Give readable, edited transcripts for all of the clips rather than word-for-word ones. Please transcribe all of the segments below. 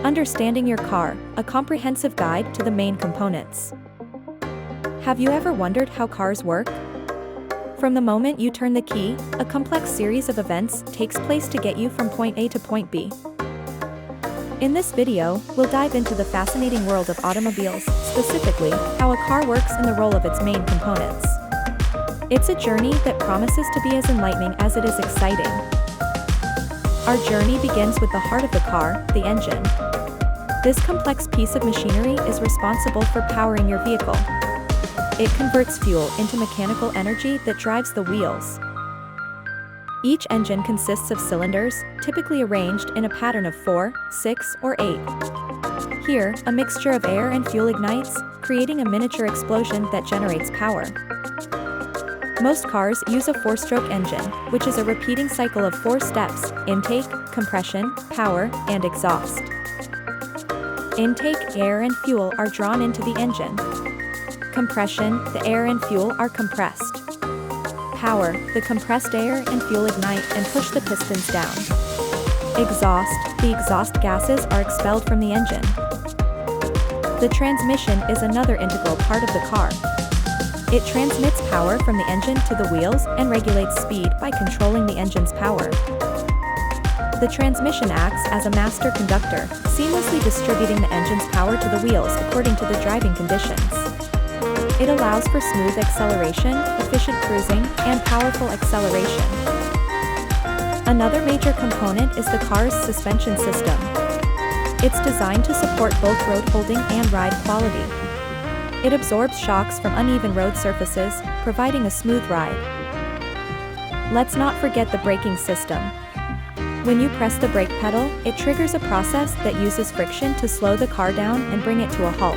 Understanding your car, a comprehensive guide to the main components. Have you ever wondered how cars work? From the moment you turn the key, a complex series of events takes place to get you from point A to point B. In this video, we'll dive into the fascinating world of automobiles, specifically, how a car works in the role of its main components. It's a journey that promises to be as enlightening as it is exciting. Our journey begins with the heart of the car, the engine. This complex piece of machinery is responsible for powering your vehicle. It converts fuel into mechanical energy that drives the wheels. Each engine consists of cylinders, typically arranged in a pattern of 4, 6, or 8. Here, a mixture of air and fuel ignites, creating a miniature explosion that generates power. Most cars use a 4-stroke engine, which is a repeating cycle of 4 steps: intake, compression, power, and exhaust. Intake, air and fuel are drawn into the engine. Compression, the air and fuel are compressed. Power, the compressed air and fuel ignite and push the pistons down. Exhaust, the exhaust gases are expelled from the engine. The transmission is another integral part of the car. It transmits power from the engine to the wheels and regulates speed by controlling the engine's power. The transmission acts as a master conductor, seamlessly distributing the engine's power to the wheels according to the driving conditions. It allows for smooth acceleration, efficient cruising, and powerful acceleration. Another major component is the car's suspension system. It's designed to support both road holding and ride quality. It absorbs shocks from uneven road surfaces, providing a smooth ride. Let's not forget the braking system. When you press the brake pedal, it triggers a process that uses friction to slow the car down and bring it to a halt.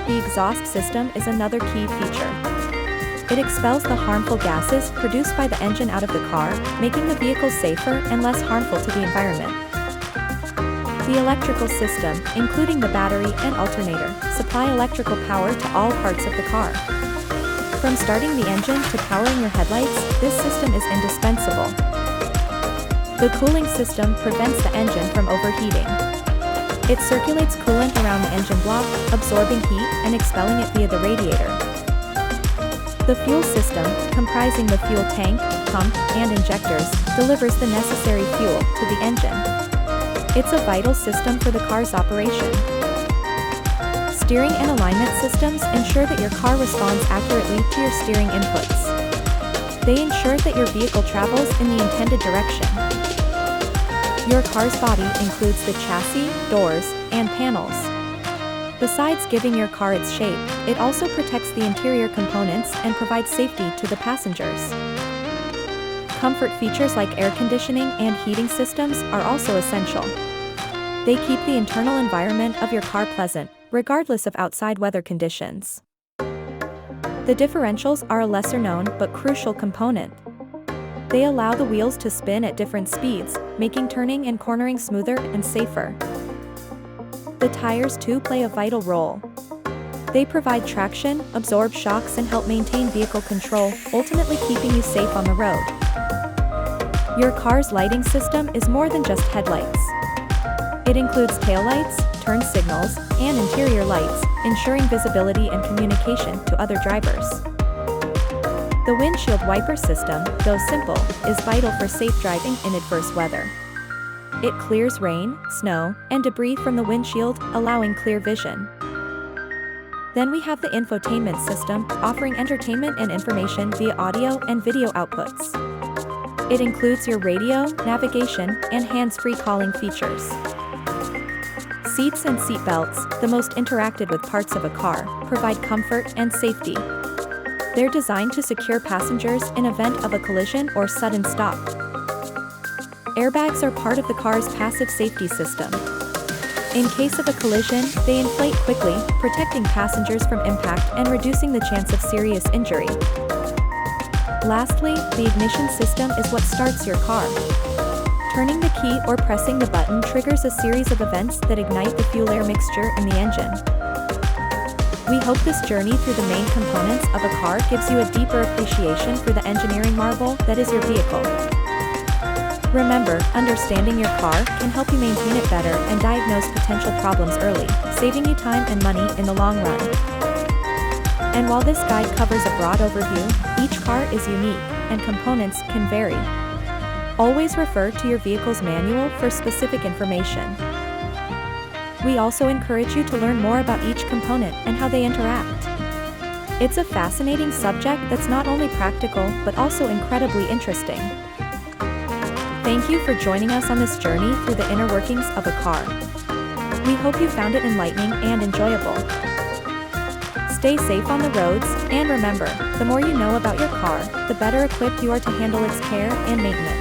The exhaust system is another key feature. It expels the harmful gases produced by the engine out of the car, making the vehicle safer and less harmful to the environment. The electrical system, including the battery and alternator, supply electrical power to all parts of the car. From starting the engine to powering your headlights, this system is indispensable. The cooling system prevents the engine from overheating. It circulates coolant around the engine block, absorbing heat and expelling it via the radiator. The fuel system, comprising the fuel tank, pump, and injectors, delivers the necessary fuel to the engine. It's a vital system for the car's operation. Steering and alignment systems ensure that your car responds accurately to your steering inputs. They ensure that your vehicle travels in the intended direction. Your car's body includes the chassis, doors, and panels. Besides giving your car its shape, it also protects the interior components and provides safety to the passengers. Comfort features like air conditioning and heating systems are also essential. They keep the internal environment of your car pleasant, regardless of outside weather conditions. The differentials are a lesser-known but crucial component. They allow the wheels to spin at different speeds, making turning and cornering smoother and safer. The tires too play a vital role. They provide traction, absorb shocks and help maintain vehicle control, ultimately keeping you safe on the road. Your car's lighting system is more than just headlights. It includes taillights, turn signals, and interior lights, ensuring visibility and communication to other drivers. The windshield wiper system, though simple, is vital for safe driving in adverse weather. It clears rain, snow, and debris from the windshield, allowing clear vision. Then we have the infotainment system, offering entertainment and information via audio and video outputs. It includes your radio, navigation, and hands-free calling features. Seats and seat belts, the most interacted with parts of a car, provide comfort and safety. They're designed to secure passengers in event of a collision or sudden stop. Airbags are part of the car's passive safety system. In case of a collision, they inflate quickly, protecting passengers from impact and reducing the chance of serious injury. Lastly, the ignition system is what starts your car. Turning the key or pressing the button triggers a series of events that ignite the fuel-air mixture in the engine. We hope this journey through the main components of a car gives you a deeper appreciation for the engineering marvel that is your vehicle. Remember, understanding your car can help you maintain it better and diagnose potential problems early, saving you time and money in the long run. And while this guide covers a broad overview, each car is unique, and components can vary. Always refer to your vehicle's manual for specific information. We also encourage you to learn more about each component and how they interact. It's a fascinating subject that's not only practical but also incredibly interesting. Thank you for joining us on this journey through the inner workings of a car. We hope you found it enlightening and enjoyable. Stay safe on the roads, and remember, the more you know about your car, the better equipped you are to handle its care and maintenance.